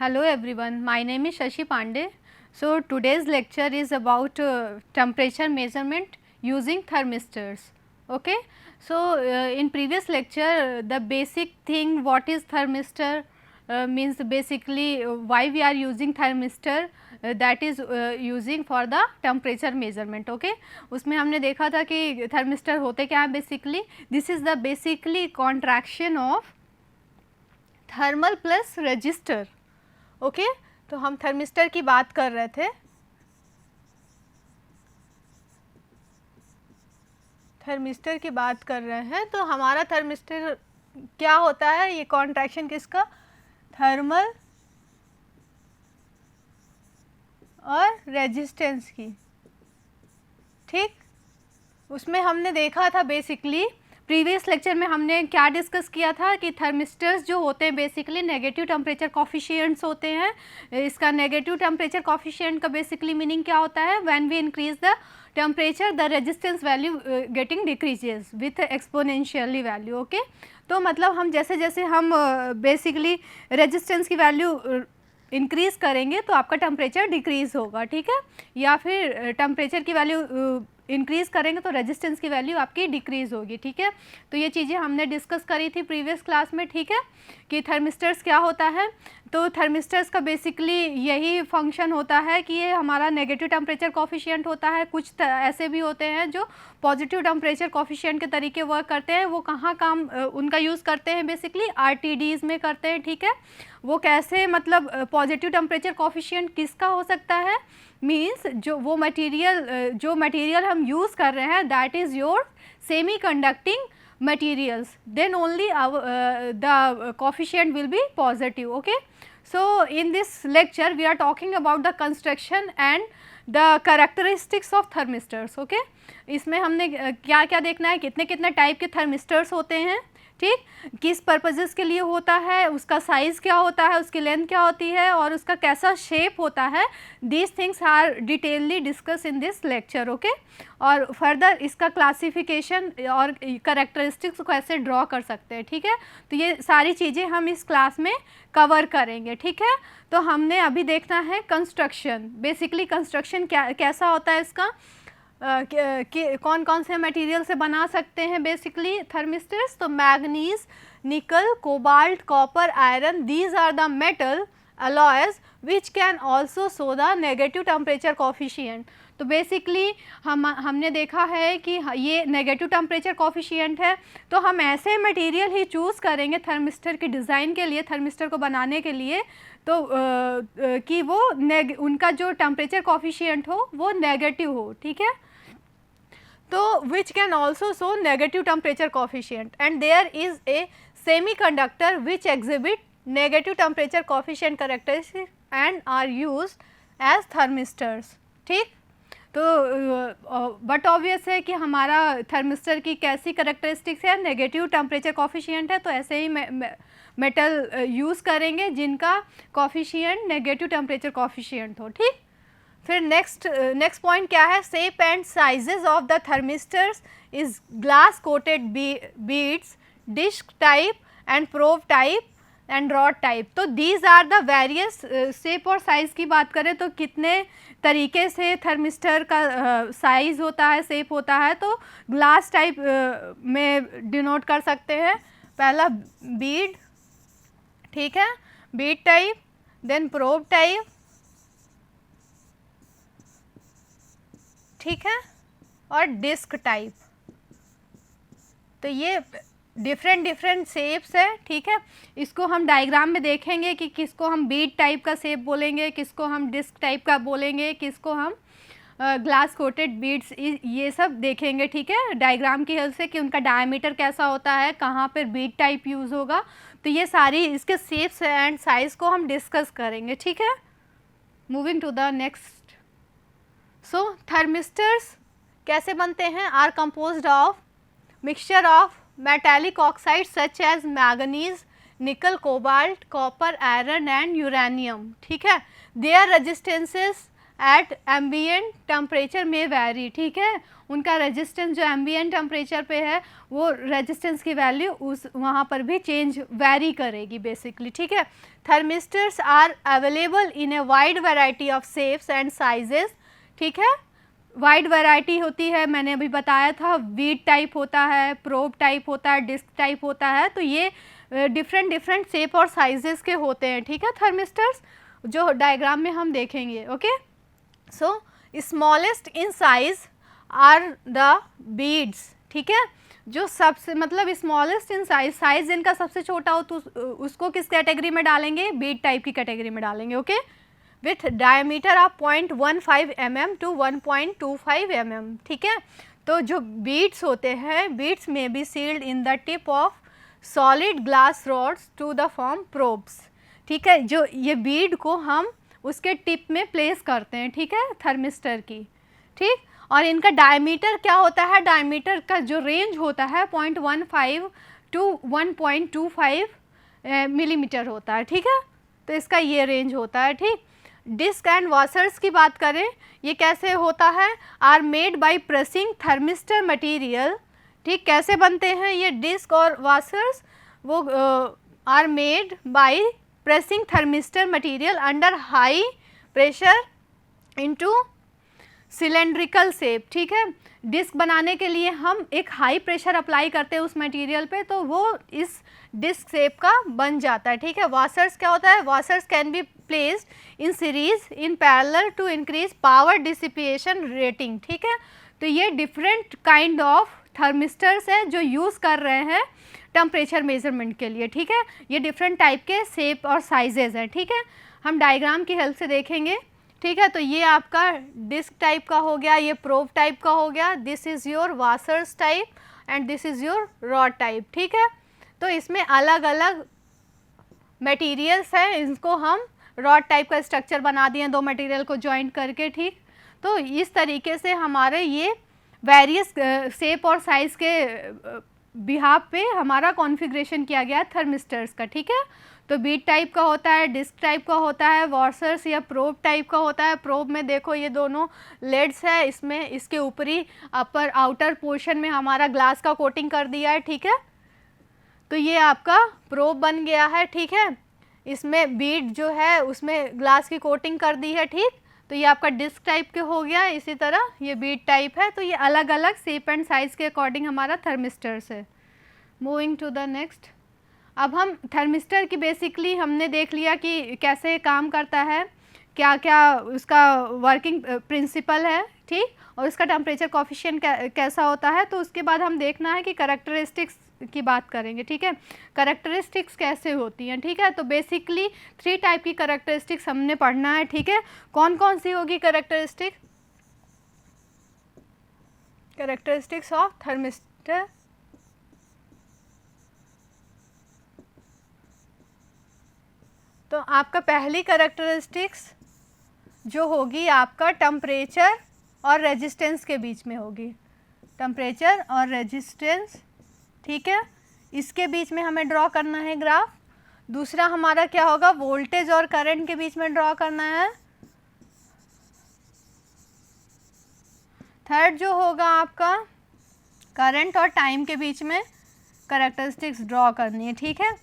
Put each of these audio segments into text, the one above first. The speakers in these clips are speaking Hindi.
Hello everyone, my name is Shashi Pandey. So today's lecture is about temperature measurement using thermistors. Okay. So in previous lecture the basic thing what is thermistor means basically why we are using thermistor that is using for the temperature measurement. Okay. उसमें हमने देखा था कि thermistor होते क्या हैं basically. This is the basically contraction of thermal plus resistor. Okay तो हम थर्मिस्टर की बात कर रहे थे। थर्मिस्टर की बात कर रहे हैं तो हमारा थर्मिस्टर क्या होता है, ये कॉन्ट्रैक्शन किसका, थर्मल और रेजिस्टेंस की। ठीक, उसमें हमने देखा था बेसिकली प्रीवियस लेक्चर में हमने क्या डिस्कस किया था कि थर्मिस्टर्स जो होते हैं बेसिकली नेगेटिव टेम्परेचर कॉफिशिएंट्स होते हैं। इसका नेगेटिव टेम्परेचर कॉफिशिएंट का बेसिकली मीनिंग क्या होता है, when we increase the temperature the resistance value getting decreases with exponentially value. Okay, तो मतलब हम जैसे जैसे हम बेसिकली रेजिस्टेंस की वैल्यू इंक्रीज़ करेंगे तो आपका टेम्परेचर डिक्रीज़ होगा। ठीक है, या फिर टेम्परेचर की वैल्यू इंक्रीज़ करेंगे तो रेजिस्टेंस की वैल्यू आपकी डिक्रीज़ होगी। ठीक है, तो ये चीज़ें हमने डिस्कस करी थी प्रीवियस क्लास में। ठीक है, कि थर्मिस्टर्स क्या होता है, तो थर्मिस्टर्स का बेसिकली यही फंक्शन होता है कि ये हमारा नेगेटिव टेम्परेचर कॉफिशिएंट होता है। कुछ ऐसे भी होते हैं जो पॉजिटिव टेम्परेचर कॉफिशिएंट के तरीके वर्क करते हैं। वो कहाँ काम उनका यूज़ करते हैं, बेसिकली आरटीडीज़ में करते हैं। ठीक है, वो कैसे, मतलब पॉजिटिव टेम्परेचर कॉफिशिएंट किसका हो सकता है, मीन्स जो मटेरियल हम यूज़ कर रहे हैं that is your semi conducting materials, then only the coefficient will be positive. Okay, so in this lecture we are talking about the construction and the characteristics of thermistors. Okay, इसमें हमने क्या क्या देखना है, कितने कितने टाइप के थर्मिस्टर्स होते हैं, ठीक, किस पर्पजेस के लिए होता है, उसका साइज़ क्या होता है, उसकी लेंथ क्या होती है और उसका कैसा शेप होता है। These things are detailly discuss in this lecture. Okay, और फर्दर इसका क्लासिफिकेशन और करेक्टरिस्टिक्स को कैसे ड्रॉ कर सकते हैं। ठीक है, तो ये सारी चीज़ें हम इस क्लास में कवर करेंगे। ठीक है, तो हमने अभी देखना है कंस्ट्रक्शन। बेसिकली कंस्ट्रक्शन कैसा होता है, इसका कौन कौन से मटेरियल से बना सकते हैं बेसिकली थर्मिस्टर्स। तो manganese, nickel, cobalt, copper, iron, these are the metal alloys which can also show the negative temperature coefficient। तो बेसिकली हमने देखा है कि ये नेगेटिव टेम्परेचर कॉफिशिएंट है, तो हम ऐसे मटेरियल ही चूज़ करेंगे थर्मिस्टर की डिज़ाइन के लिए, थर्मिस्टर को बनाने के लिए, तो कि वो उनका जो टेम्परेचर कॉफिशिएंट हो वो नेगेटिव हो। ठीक है, तो which can also show negative temperature coefficient and there is a semiconductor which exhibit negative temperature coefficient characteristics and are used as thermistors। ठीक, तो बट ऑब्वियस है कि हमारा थर्मिस्टर की कैसी करेक्टरिस्टिक्स है, नेगेटिव टेम्परेचर कॉफिशिएंट है, तो ऐसे ही मेटल यूज़ करेंगे जिनका कॉफिशिएंट नेगेटिव टेम्परेचर कॉफिशिएंट हो। ठीक, फिर नेक्स्ट पॉइंट क्या है, shape and sizes of the thermistors is glass coated beads, disk type and probe type and rod type. तो these are the various shape और साइज़ की बात करें तो कितने तरीके से थर्मिस्टर का साइज़ होता है, शेप होता है, तो ग्लास टाइप में डिनोट कर सकते हैं। पहला बीड, ठीक है, bead type, then probe type, ठीक है, और डिस्क टाइप। तो ये डिफरेंट शेप्स है। ठीक है, इसको हम डायग्राम में देखेंगे कि किसको हम बीड टाइप का शेप बोलेंगे, किसको हम डिस्क टाइप का बोलेंगे, किसको हम ग्लास कोटेड बीड्स, ये सब देखेंगे। ठीक है, डायग्राम की हेल्प से कि उनका डायमीटर कैसा होता है, कहाँ पर बीड टाइप यूज़ होगा, तो ये सारी इसके शेप्स एंड साइज़ को हम डिस्कस करेंगे। ठीक है, moving to the next. So thermistors कैसे बनते हैं, are composed of mixture of metallic oxides such as manganese, nickel, cobalt, copper, iron and uranium। ठीक है, their resistances at ambient temperature में वैरी, ठीक है, उनका रेजिस्टेंस जो एम्बिएंट टेम्परेचर पे है वो रेजिस्टेंस की वैल्यू उस वहाँ पर भी चेंज वैरी करेगी बेसिकली, ठीक है। Thermistors are available in a wide variety of shapes and sizes, ठीक है, वाइड वैरायटी होती है, मैंने अभी बताया था, वीट टाइप होता है, प्रोब टाइप होता है, डिस्क टाइप होता है, तो ये डिफरेंट डिफरेंट शेप और साइजेस के होते हैं, ठीक है, थर्मिस्टर्स, जो डायग्राम में हम देखेंगे। Okay, so smallest in size are the beads, ठीक है, जो सबसे मतलब स्मॉलेस्ट इन साइज, साइज जिनका सबसे छोटा हो तो उसको किस कैटेगरी में डालेंगे, बीड टाइप की कैटेगरी में डालेंगे। Okay, with diameter of 0.15 mm to 1.25 mm, ठीक है। तो जो बीड्स होते हैं, बीड्स में be sealed in the tip of solid glass rods to the form probes, ठीक है, जो ये बीड को हम उसके टिप में प्लेस करते हैं, ठीक है, थर्मिस्टर की, ठीक। और इनका डायमीटर क्या होता है, डायमीटर का जो रेंज होता है 0.15 टू 1.25 मिलीमीटर होता है, ठीक है, तो इसका ये रेंज होता है, ठीक। डिस्क एंड वॉशर्स की बात करें, ये कैसे होता है, are made by pressing thermistor material, ठीक, कैसे बनते हैं ये डिस्क और वॉशर्स, वो are made by pressing thermistor material under high pressure into cylindrical shape, ठीक है। डिस्क बनाने के लिए हम एक हाई प्रेशर अप्लाई करते हैं उस मटेरियल पे, तो वो इस डिस्क शेप का बन जाता है, ठीक है। वॉशर्स क्या होता है, washers can be placed in series in parallel to increase power dissipation rating, ठीक है। तो ये डिफरेंट काइंड ऑफ थर्मिस्टर्स है जो यूज़ कर रहे हैं टेम्परेचर मेजरमेंट के लिए, ठीक है। ये डिफरेंट टाइप के शेप और साइजेज हैं, ठीक है, हम डायग्राम की हेल्प से देखेंगे, ठीक है। तो ये आपका डिस्क टाइप का हो गया, ये प्रोब टाइप का हो गया, this is your washers type and this is your rod type, ठीक है। तो इसमें अलग अलग मटेरियल्स हैं, इसको हम रॉड टाइप का स्ट्रक्चर बना दिए दो मटेरियल को जॉइंट करके, ठीक। तो इस तरीके से हमारे ये वेरियस शेप और साइज़ के बिहाफ पे हमारा कॉन्फ़िगरेशन किया गया थर्मिस्टर्स का, ठीक है। तो बीट टाइप का होता है, डिस्क टाइप का होता है, वॉशर्स या प्रोब टाइप का होता है। प्रोब में देखो ये दोनों लेड्स है, इसमें इसके ऊपरी अपर आउटर पोर्शन में हमारा ग्लास का कोटिंग कर दिया है, ठीक है। तो ये आपका प्रोब बन गया है, ठीक है, इसमें बीट जो है उसमें ग्लास की कोटिंग कर दी है, ठीक। तो ये आपका डिस्क टाइप के हो गया, इसी तरह ये बीट टाइप है। तो ये अलग अलग शेप एंड साइज़ के अकॉर्डिंग हमारा थर्मिस्टर्स है। मूविंग टू द नेक्स्ट, अब हम थर्मिस्टर की बेसिकली हमने देख लिया कि कैसे काम करता है, क्या क्या उसका वर्किंग प्रिंसिपल है, ठीक, और उसका टेम्परेचर कोफिशिएंट कैसा होता है। तो उसके बाद हम देखना है कि करैक्टरिस्टिक्स की बात करेंगे, ठीक है, करैक्टरिस्टिक्स कैसे होती हैं, ठीक है। तो बेसिकली 3 टाइप की करैक्टरिस्टिक्स हमने पढ़ना है, ठीक है। कौन कौन सी होगी करैक्टरिस्टिक्स, करैक्टरिस्टिक्स ऑफ थर्मिस्टर, तो आपका पहली करैक्टरिस्टिक्स जो होगी आपका टेम्परेचर और रेजिस्टेंस के बीच में होगी, टेम्परेचर और रेजिस्टेंस, ठीक है, इसके बीच में हमें ड्रॉ करना है ग्राफ। दूसरा हमारा क्या होगा, वोल्टेज और करंट के बीच में ड्रॉ करना है। थर्ड जो होगा आपका करंट और टाइम के बीच में करैक्टरिस्टिक्स ड्रॉ करनी है, ठीक है।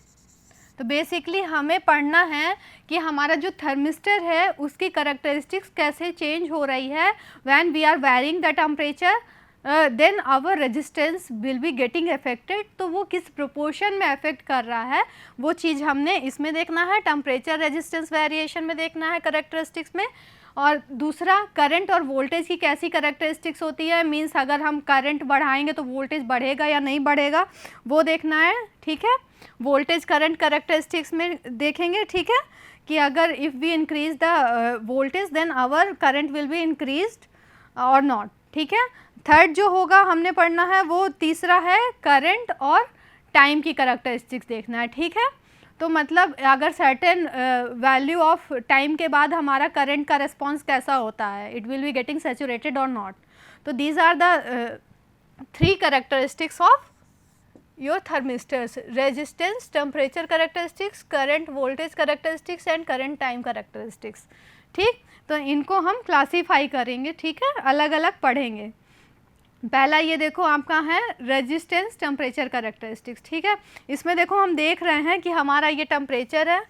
तो बेसिकली हमें पढ़ना है कि हमारा जो थर्मिस्टर है उसकी करैक्टरिस्टिक्स कैसे चेंज हो रही है when we are varying the temperature, then our resistance will be getting affected. तो वो किस प्रोपोर्शन में अफेक्ट कर रहा है वो चीज़ हमने इसमें देखना है, टेम्परेचर रेजिस्टेंस वेरिएशन में देखना है करैक्टरिस्टिक्स में। और दूसरा करंट और वोल्टेज की कैसी करैक्टरिस्टिक्स होती है, मींस अगर हम करंट बढ़ाएंगे तो वोल्टेज बढ़ेगा या नहीं बढ़ेगा वो देखना है, ठीक है। वोल्टेज करंट करैक्टरिस्टिक्स में देखेंगे, ठीक है, कि अगर if we increase the voltage then our current will be increased और नॉट, ठीक है। थर्ड जो होगा हमने पढ़ना है वो तीसरा है करंट और टाइम की करैक्टरिस्टिक्स देखना है, ठीक है। तो मतलब अगर सर्टेन वैल्यू ऑफ टाइम के बाद हमारा करंट का रिस्पॉन्स कैसा होता है, it will be getting saturated और नॉट। तो these are the 3 characteristics of your thermistors, resistance, temperature characteristics, current voltage characteristics and current time characteristics, ठीक, तो इनको हम क्लासीफाई करेंगे, ठीक है, अलग अलग पढ़ेंगे। पहला ये देखो आपका है रेजिस्टेंस टेम्परेचर कैरेक्टरिस्टिक्स, ठीक है। इसमें देखो हम देख रहे हैं कि हमारा ये टेम्परेचर है,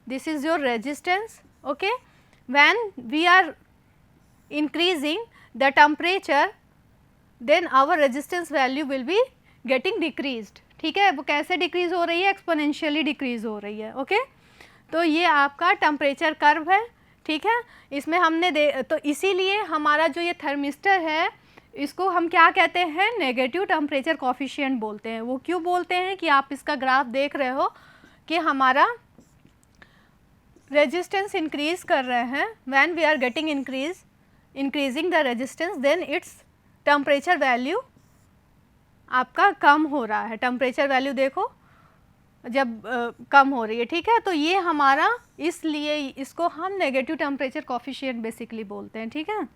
this is your resistance, okay. When we are increasing the temperature then our resistance value will be getting decreased, ठीक है। वो कैसे डिक्रीज हो रही है, एक्सपोनेंशियली डिक्रीज हो रही है, ओके। तो ये आपका टेम्परेचर कर्व है, ठीक है। इसमें हमने तो इसीलिए हमारा जो ये थर्मिस्टर है इसको हम क्या कहते हैं, नेगेटिव टेम्परेचर कोफिशिएंट बोलते हैं। वो क्यों बोलते हैं कि आप इसका ग्राफ देख रहे हो कि हमारा रेजिस्टेंस इंक्रीज कर रहे हैं, when we are getting increasing the resistance then its temperature value आपका कम हो रहा है। टेम्परेचर वैल्यू देखो जब कम हो रही है, ठीक है। तो ये हमारा, इसलिए इसको हम नेगेटिव टेम्परेचर कोफिशिएंट बेसिकली बोलते हैं, ठीक है।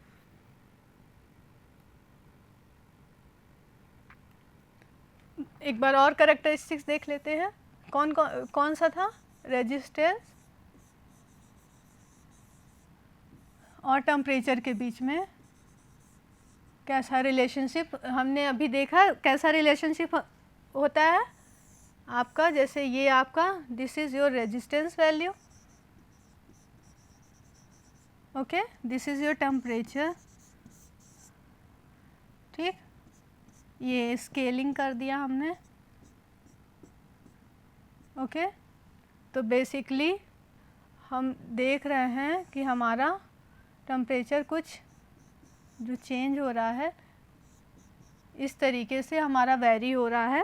एक बार और कैरेक्टरिस्टिक्स देख लेते हैं, कौन सा था, रेजिस्टेंस और टेम्परेचर के बीच में कैसा रिलेशनशिप हमने अभी देखा, कैसा रिलेशनशिप होता है आपका, जैसे ये आपका this is your resistance value, okay, this is your temperature, ठीक। ये स्केलिंग कर दिया हमने, ओके। तो बेसिकली हम देख रहे हैं कि हमारा टेम्परेचर कुछ जो चेंज हो रहा है इस तरीके से हमारा वेरी हो रहा है,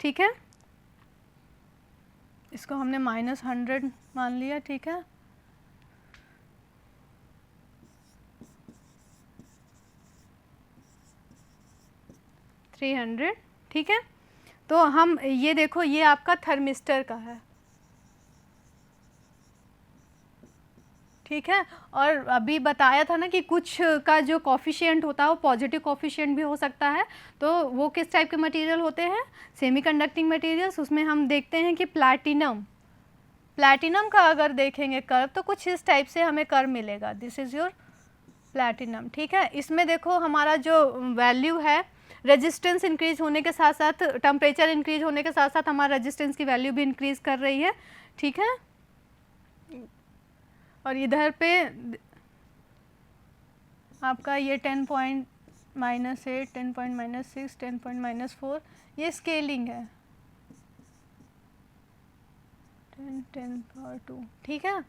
ठीक है। इसको हमने -100 मान लिया, ठीक है। $300, ठीक है। तो हम ये देखो ये आपका थर्मिस्टर का है, ठीक है। और अभी बताया था ना कि कुछ का जो कॉफिशिएंट होता है वो पॉजिटिव कॉफिशिएंट भी हो सकता है। तो वो किस टाइप के मटेरियल होते हैं, सेमीकंडक्टिंग मटेरियल्स। उसमें हम देखते हैं कि प्लैटिनम का अगर देखेंगे कर्व तो कुछ इस टाइप से हमें कर्व मिलेगा, दिस इज़ योर प्लैटिनम, ठीक है। इसमें देखो हमारा जो वैल्यू है, रेजिस्टेंस इंक्रीज होने के साथ साथ, टेम्परेचर इंक्रीज होने के साथ साथ हमारा रेजिस्टेंस की वैल्यू भी इंक्रीज कर रही है, ठीक है। और इधर पे आपका ये 10.-8, 10.-6, 10.-4 ये स्केलिंग है, 10^2, ठीक है।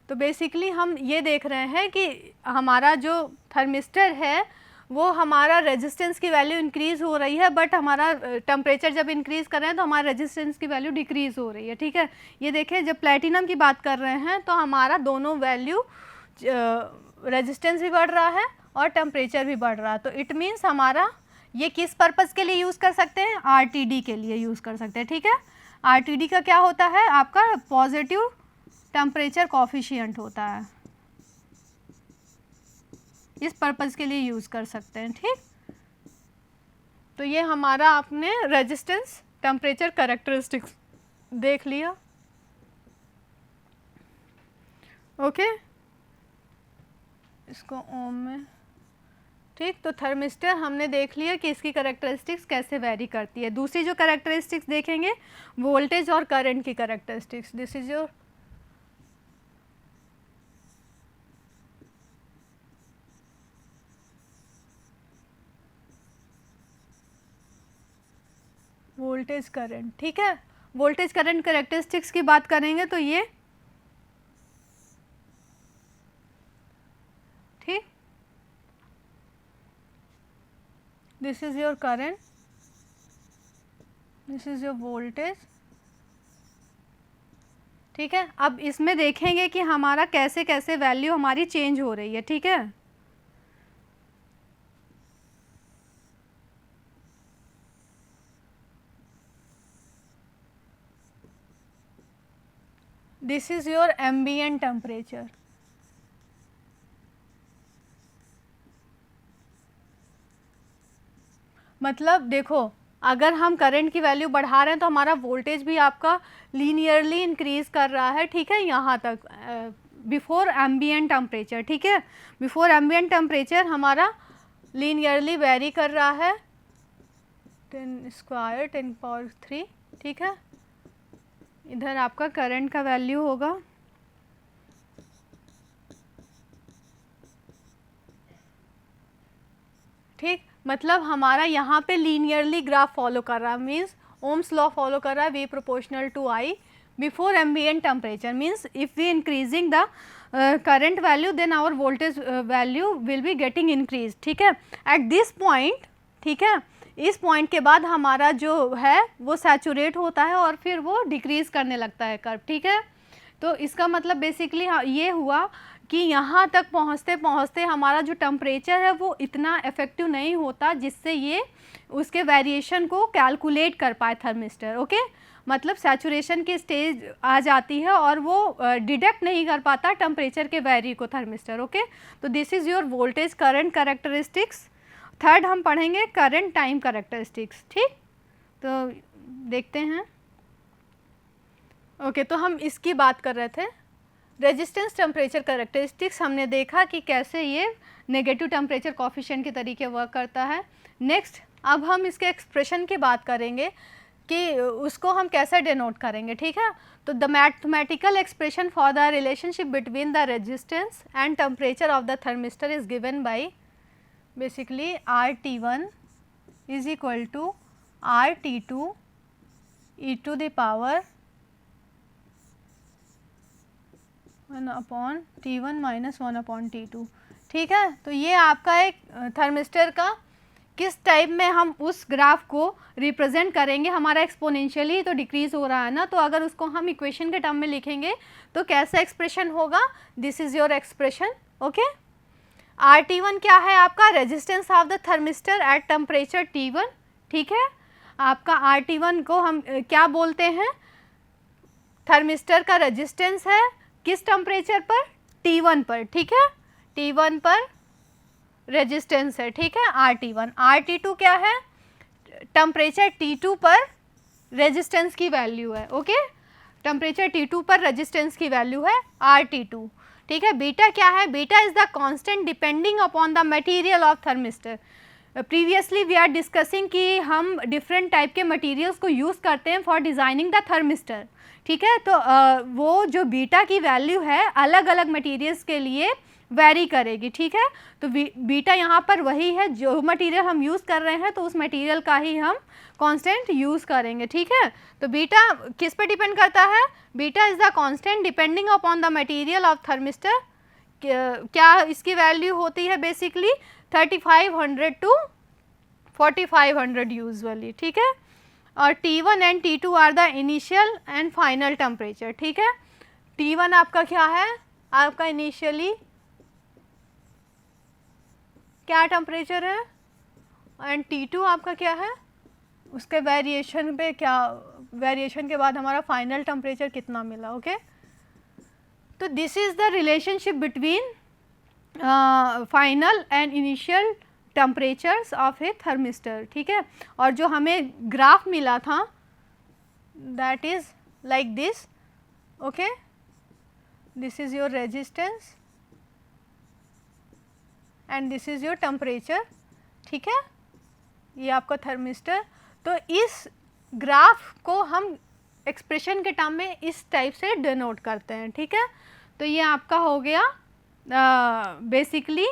तो बेसिकली हम ये देख रहे हैं कि हमारा जो थर्मिस्टर है वो हमारा रेजिस्टेंस की वैल्यू इंक्रीज हो रही है, बट हमारा टेम्परेचर जब इंक्रीज कर रहे हैं तो हमारा रेजिस्टेंस की वैल्यू डिक्रीज हो रही है, ठीक है। ये देखें जब प्लैटिनम की बात कर रहे हैं तो हमारा दोनों वैल्यू, रेजिस्टेंस भी बढ़ रहा है और टेम्परेचर भी बढ़ रहा है। तो इट मीन्स हमारा ये किस पर्पज़ के लिए यूज़ कर सकते हैं, आरटीडी के लिए यूज़ कर सकते हैं, ठीक है। आरटीडी का क्या होता है, आपका पॉजिटिव टेम्परेचर कोफिशिएंट होता है, इस पर्पज़ के लिए यूज़ कर सकते हैं, ठीक। तो ये हमारा आपने रेजिस्टेंस टेम्परेचर कैरेक्टरिस्टिक्स देख लिया, ओके। इसको ओम में, ठीक। तो थर्मिस्टर हमने देख लिया कि इसकी कैरेक्टरिस्टिक्स कैसे वेरी करती है। दूसरी जो कैरेक्टरिस्टिक्स देखेंगे वोल्टेज और करंट की characteristics, this is your voltage current, ठीक है। वोल्टेज करंट कैरेक्टरिस्टिक्स की बात करेंगे तो ये, ठीक, this is your current, this is your voltage, ठीक है। अब इसमें देखेंगे कि हमारा कैसे कैसे वैल्यू हमारी चेंज हो रही है, ठीक है। This is your ambient temperature, मतलब देखो अगर हम करंट की वैल्यू बढ़ा रहे हैं तो हमारा वोल्टेज भी आपका लीनियरली इंक्रीज कर रहा है, ठीक है, यहाँ तक बिफोर एम्बिएंट टेम्परेचर, ठीक है। बिफोर एम्बिएंट टेम्परेचर हमारा लीनियरली वेरी कर रहा है 10 स्क्वायर 10 पावर 3, ठीक है। इधर आपका करंट का वैल्यू होगा ठीक, मतलब हमारा यहाँ पे लीनियरली ग्राफ फॉलो कर रहा है, मीन्स ओम्स लॉ फॉलो कर रहा है, V proportional to I before ambient temperature, means if we increasing the current value then our voltage value will be getting increase, ठीक है। एट दिस पॉइंट, ठीक है, इस पॉइंट के बाद हमारा जो है वो सैचुरेट होता है और फिर वो डिक्रीज करने लगता है कर्व, ठीक है। तो इसका मतलब बेसिकली ये हुआ कि यहाँ तक पहुँचते पहुँचते हमारा जो टेम्परेचर है वो इतना इफ़ेक्टिव नहीं होता जिससे ये उसके वेरिएशन को कैलकुलेट कर पाए थर्मिस्टर, ओके। मतलब सैचुरेशन की स्टेज आ जाती है और वो डिटेक्ट नहीं कर पाता टेम्परेचर के वैरी को थर्मिस्टर, ओके। तो this is your voltage current characteristics. Third हम पढ़ेंगे करंट टाइम कैरेक्टरिस्टिक्स, ठीक। तो देखते हैं, ओके। तो हम इसकी बात कर रहे थे रेजिस्टेंस टेम्परेचर कैरेक्टरिस्टिक्स, हमने देखा कि कैसे ये नेगेटिव टेम्परेचर कोफिशिएंट के तरीके वर्क करता है। नेक्स्ट अब हम इसके एक्सप्रेशन की बात करेंगे कि उसको हम कैसे डिनोट करेंगे, ठीक है। तो the mathematical expression for the relationship between the resistance and temperature of the thermistor is given by basically RT1 is equal to RT2 e to the power 1/T1 minus 1/T2, ठीक है। तो ये आपका एक थर्मिस्टर का किस टाइप में हम उस ग्राफ को रिप्रेजेंट करेंगे, हमारा एक्सपोनेंशियली तो डिक्रीज हो रहा है ना, तो अगर उसको हम इक्वेशन के टर्म में लिखेंगे तो कैसा एक्सप्रेशन होगा, this is your expression, okay. RT1 क्या है आपका, resistance of the thermistor at temperature T1, ठीक है। आपका RT1 को हम क्या बोलते हैं, थर्मिस्टर का रेजिस्टेंस है किस टेम्परेचर पर, T1 पर, ठीक है। T1 पर रेजिस्टेंस है, ठीक है, RT1। RT2 क्या है, टेम्परेचर T2 पर रेजिस्टेंस की वैल्यू है, ओके। टेम्परेचर T2 पर रेजिस्टेंस की वैल्यू है RT2, ठीक है। बीटा क्या है, beta is the constant depending upon the material of thermistor. Previously we are discussing कि हम डिफरेंट टाइप के मटेरियल्स को यूज़ करते हैं फॉर डिज़ाइनिंग द थर्मिस्टर, ठीक है। तो वो जो बीटा की वैल्यू है अलग अलग मटेरियल्स के लिए वेरी करेगी, ठीक है। तो बीटा यहाँ पर वही है, जो मटेरियल हम यूज़ कर रहे हैं तो उस मटेरियल का ही हम कांस्टेंट यूज़ करेंगे, ठीक है। तो बीटा किस पे डिपेंड करता है, beta is the constant depending upon the material of thermistor. क्या इसकी वैल्यू होती है बेसिकली 3500 टू 4500 यूजुअली, ठीक है। और T1 and T2 are the initial and final temperature, ठीक है। T1 आपका क्या है, आपका इनिशियली क्या टेम्परेचर है, एंड T2 आपका क्या है, उसके वेरिएशन पे क्या, वेरिएशन के बाद हमारा फाइनल टेम्परेचर कितना मिला, ओके। तो this is the relationship between final and initial temperatures of A thermistor, ठीक है। और जो हमें ग्राफ मिला था that is like this, okay. This is your resistance and this is your temperature, ठीक है। ये आपका थर्मिस्टर। तो इस ग्राफ को हम एक्सप्रेशन के टर्म में इस टाइप से डिनोट करते हैं, ठीक है। तो ये आपका हो गया बेसिकली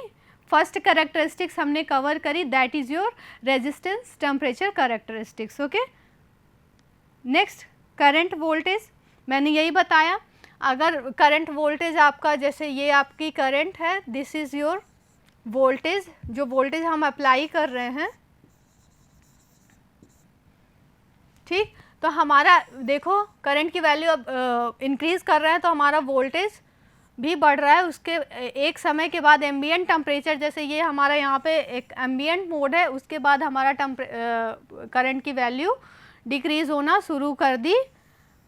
फर्स्ट कैरेक्टरिस्टिक्स हमने कवर करी, that is your resistance temperature characteristics, okay. Next current voltage, मैंने यही बताया, अगर करंट वोल्टेज आपका जैसे ये आपकी करंट है, दिस इज़ योर वोल्टेज, जो वोल्टेज हम अप्लाई कर रहे हैं, ठीक। तो हमारा देखो करंट की वैल्यू अब इंक्रीज़ कर रहे हैं तो हमारा वोल्टेज भी बढ़ रहा है। उसके एक समय के बाद एम्बिएंट टेम्परेचर, जैसे ये हमारा यहाँ पे एक एम्बिएंट मोड है, उसके बाद हमारा करंट की वैल्यू डिक्रीज़ होना शुरू कर दी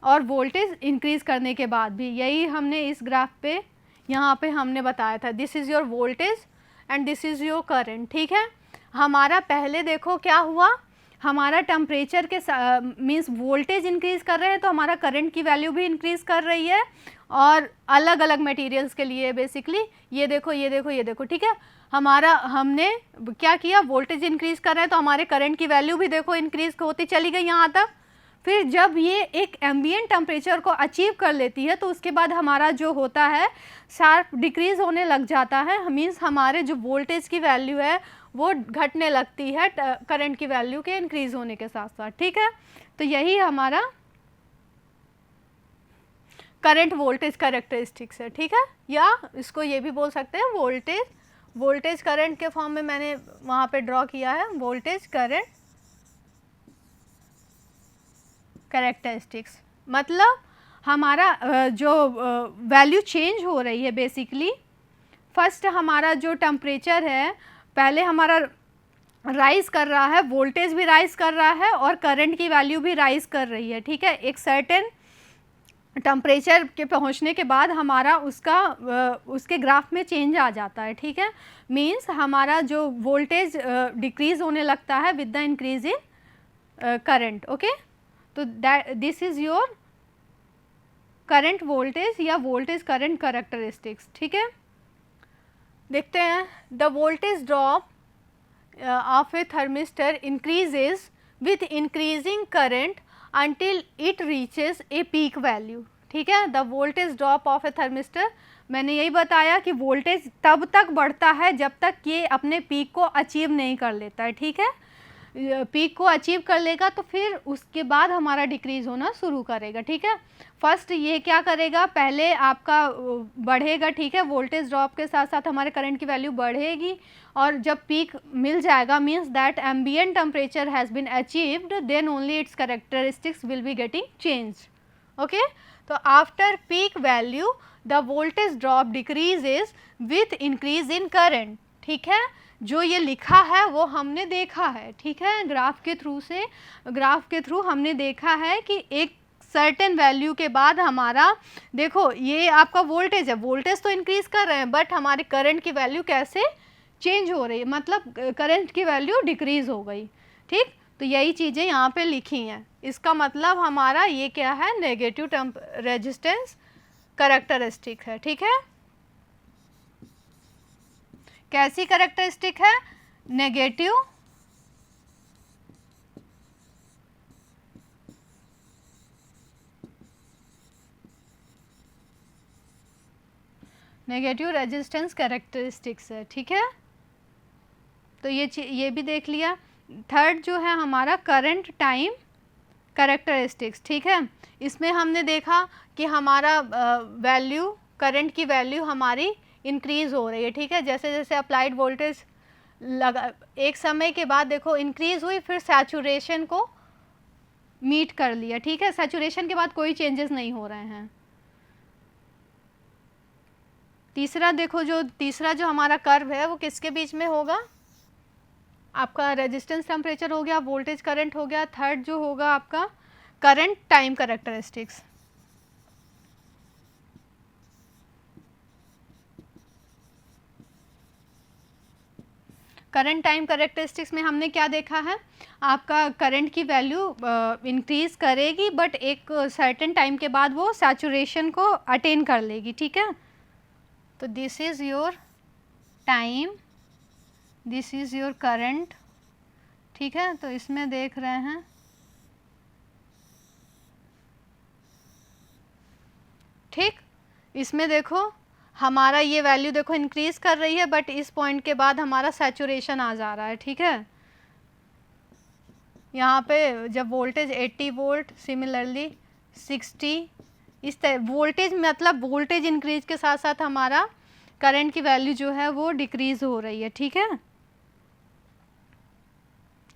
और वोल्टेज इंक्रीज़ करने के बाद भी, यही हमने इस ग्राफ पे यहाँ पे हमने बताया था। This is your voltage and this is your current, ठीक है। हमारा पहले देखो क्या हुआ, हमारा टेम्परेचर के मीन्स वोल्टेज इंक्रीज़ कर रहे हैं तो हमारा करंट की वैल्यू भी इंक्रीज़ कर रही है, और अलग अलग मटेरियल्स के लिए बेसिकली ये देखो ये देखो ये देखो, ठीक है। हमने क्या किया, वोल्टेज इंक्रीज़ कर रहे हैं तो हमारे करंट की वैल्यू भी देखो इंक्रीज़ होती चली गई यहाँ तक। फिर जब ये एक एम्बिएंट टेम्परेचर को अचीव कर लेती है तो उसके बाद हमारा जो होता है शार्प डिक्रीज़ होने लग जाता है, मीन्स हमारे जो वोल्टेज की वैल्यू है वो घटने लगती है करंट की वैल्यू के इंक्रीज़ होने के साथ साथ, ठीक है। तो यही हमारा करंट वोल्टेज कैरेक्टरिस्टिक्स है, ठीक है। या इसको ये भी बोल सकते हैं वोल्टेज करंट के फॉर्म में मैंने वहाँ पे ड्रॉ किया है, वोल्टेज करंट कैरेक्टरिस्टिक्स। मतलब हमारा जो वैल्यू चेंज हो रही है बेसिकली, फर्स्ट हमारा जो टेम्परेचर है पहले हमारा राइज़ कर रहा है, वोल्टेज भी राइज़ कर रहा है और करंट की वैल्यू भी राइज़ कर रही है, ठीक है। एक सर्टेन टेम्परेचर के पहुंचने के बाद हमारा उसके ग्राफ में चेंज आ जाता है, ठीक है। मींस हमारा जो वोल्टेज डिक्रीज़ होने लगता है with the increase in current, okay. तो this is your current voltage या वोल्टेज करंट कैरेक्टरिस्टिक्स, ठीक है। देखते हैं, the voltage drop of a thermistor increases with increasing current until it reaches a peak value, ठीक है। The voltage drop of A thermistor, मैंने यही बताया कि वोल्टेज तब तक बढ़ता है जब तक ये अपने पीक को अचीव नहीं कर लेता है, ठीक है। पीक को अचीव कर लेगा तो फिर उसके बाद हमारा डिक्रीज़ होना शुरू करेगा, ठीक है। फर्स्ट ये क्या करेगा, पहले आपका बढ़ेगा, ठीक है, वोल्टेज ड्रॉप के साथ साथ हमारे करंट की वैल्यू बढ़ेगी, और जब पीक मिल जाएगा means that ambient temperature has been achieved, then only its characteristics will be getting change, okay. तो after peak value the voltage drop decreases with increase in current, ठीक है। जो ये लिखा है वो हमने देखा है, ठीक है, ग्राफ के थ्रू हमने देखा है कि एक सर्टेन वैल्यू के बाद हमारा, देखो ये आपका वोल्टेज है, वोल्टेज तो इंक्रीज़ कर रहे हैं बट हमारे करंट की वैल्यू कैसे चेंज हो रही है, मतलब करंट की वैल्यू डिक्रीज़ हो गई, ठीक। तो यही चीज़ें यहाँ पे लिखी हैं, इसका मतलब हमारा ये क्या है, नेगेटिव रेजिस्टेंस कैरेक्टरिस्टिक है, ठीक है। कैसी कैरेक्टरिस्टिक है, नेगेटिव रेजिस्टेंस कैरेक्टरिस्टिक्स है, ठीक है। तो ये भी देख लिया। थर्ड जो है हमारा करंट टाइम कैरेक्टरिस्टिक्स, ठीक है। इसमें हमने देखा कि हमारा वैल्यू, करंट की वैल्यू हमारी इंक्रीज़ हो रही है, ठीक है। जैसे जैसे अप्लाइड वोल्टेज लगा, एक समय के बाद देखो इंक्रीज़ हुई, फिर सैचुरेशन को मीट कर लिया, ठीक है। सैचुरेशन के बाद कोई चेंजेस नहीं हो रहे हैं। तीसरा देखो, तीसरा जो हमारा कर्व है वो किसके बीच में होगा, आपका रेजिस्टेंस टेम्परेचर हो गया, वोल्टेज करंट हो गया, थर्ड जो होगा आपका current time characteristics. Current time characteristics में हमने क्या देखा है, आपका करंट की वैल्यू इंक्रीज़ करेगी बट एक सर्टेन टाइम के बाद वो सैचुरेशन को अटेन कर लेगी, ठीक है। तो this is your time, this is your current, ठीक है। तो इसमें देख रहे हैं, ठीक, इसमें देखो हमारा ये वैल्यू देखो इंक्रीज़ कर रही है बट इस पॉइंट के बाद हमारा सैचुरेशन आ जा रहा है, ठीक है। यहाँ पे जब वोल्टेज 80 वोल्ट, सिमिलरली 60, इस तरह वोल्टेज, मतलब वोल्टेज इंक्रीज के साथ साथ हमारा करंट की वैल्यू जो है वो डिक्रीज़ हो रही है, ठीक है।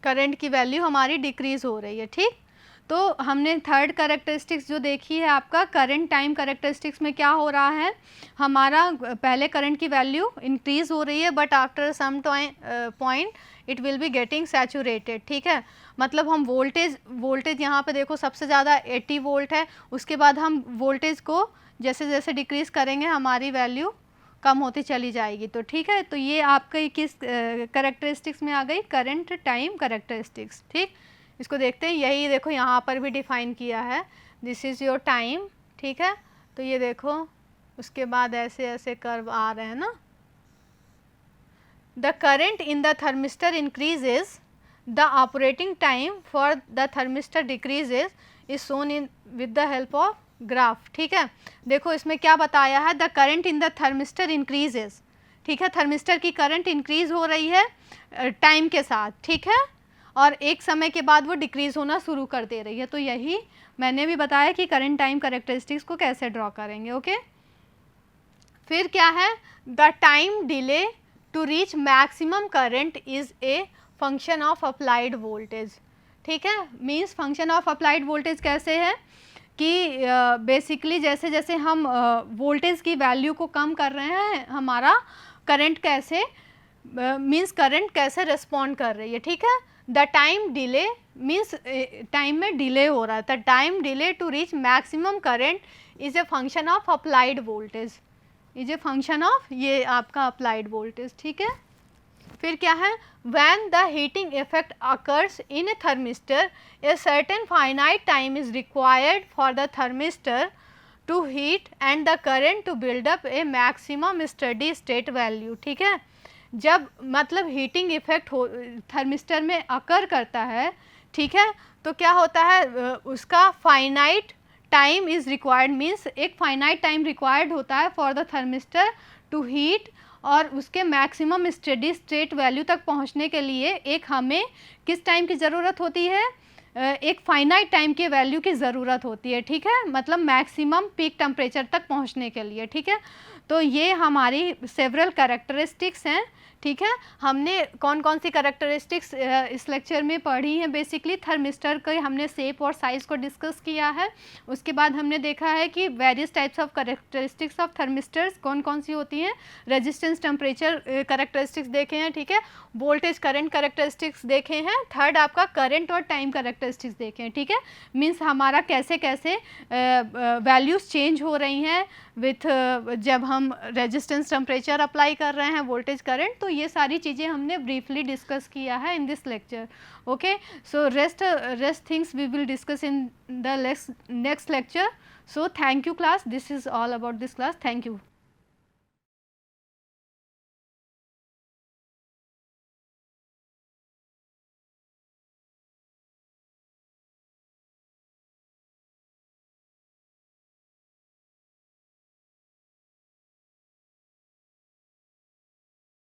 करंट की वैल्यू हमारी डिक्रीज़ हो रही है, ठीक। तो हमने थर्ड कैरेक्टरिस्टिक्स जो देखी है, आपका करंट टाइम कैरेक्टरिस्टिक्स में क्या हो रहा है, हमारा पहले करंट की वैल्यू इंक्रीज़ हो रही है but after some point it will be getting saturated, ठीक है। मतलब हम वोल्टेज यहाँ पे देखो सबसे ज़्यादा 80 वोल्ट है, उसके बाद हम वोल्टेज को जैसे जैसे डिक्रीज़ करेंगे हमारी वैल्यू कम होती चली जाएगी, तो ठीक है। तो ये आपका किस कैरेक्टरिस्टिक्स में आ गई, करंट टाइम कैरेक्टरिस्टिक्स, ठीक। इसको देखते हैं, यही देखो यहाँ पर भी डिफाइन किया है, दिस इज़ योर टाइम, ठीक है। तो ये देखो उसके बाद ऐसे ऐसे कर्व आ रहे हैं ना। The current in the thermistor increases, the operating time for the thermistor decreases is shown in with the help of graph, ठीक है। देखो इसमें क्या बताया है, the current in the thermistor increases, ठीक है, थर्मिस्टर की करंट इंक्रीज हो रही है टाइम के साथ, ठीक है, और एक समय के बाद वो डिक्रीज होना शुरू कर दे रही है। तो यही मैंने भी बताया कि करंट टाइम कैरेक्टरिस्टिक्स को कैसे ड्रॉ करेंगे, ओके। फिर क्या है, the time delay to reach maximum current is a function of applied voltage, ठीक है। Means function of applied voltage कैसे है कि बेसिकली जैसे जैसे हम वोल्टेज की वैल्यू को कम कर रहे हैं, हमारा करंट कैसे मीन्स करंट कैसे रिस्पॉन्ड कर रही है, ठीक है। The time delay means time में डिले हो रहा है, the time delay to reach maximum current is a function of applied voltage, is a function of ये आपका अप्लाइड वोल्टेज, ठीक है। फिर क्या है, when the heating effect occurs in a thermistor, a certain finite time is required for the thermistor to heat and the current to build up a maximum steady state value, ठीक है। जब मतलब हीटिंग इफेक्ट हो थर्मिस्टर में अकर करता है, ठीक है, तो क्या होता है उसका finite time is required, means एक फाइनाइट टाइम रिक्वायर्ड होता है for the thermistor to heat, और उसके मैक्सिमम स्टेडी स्टेट वैल्यू तक पहुंचने के लिए एक हमें किस टाइम की ज़रूरत होती है, एक फाइनाइट टाइम की वैल्यू की ज़रूरत होती है, ठीक है, मतलब मैक्सिमम पीक टेम्परेचर तक पहुंचने के लिए, ठीक है। तो ये हमारी सेवरल कैरेक्टरिस्टिक्स हैं, ठीक है। हमने कौन कौन सी कैरेक्टरिस्टिक्स इस लेक्चर में पढ़ी हैं, बेसिकली थर्मिस्टर के हमने शेप और साइज़ को डिस्कस किया है। उसके बाद हमने देखा है कि various types of characteristics of thermistors कौन कौन सी होती हैं, रेजिस्टेंस टेम्परेचर कैरेक्टरिस्टिक्स देखे हैं, ठीक है, वोल्टेज करंट कैरेक्टरिस्टिक्स देखे हैं, थर्ड आपका करंट और टाइम कैरेक्टरिस्टिक्स देखे हैं, ठीक है। मीन्स हमारा कैसे कैसे वैल्यूज़ चेंज हो रही हैं विथ जब हम रेजिस्टेंस टेम्परेचर अप्लाई कर रहे हैं, वोल्टेज करंट, तो ये सारी चीज़ें हमने ब्रीफली डिस्कस किया है in this lecture, okay. So rest things we will discuss in the next lecture. So thank you class, this is all about this class, thank you.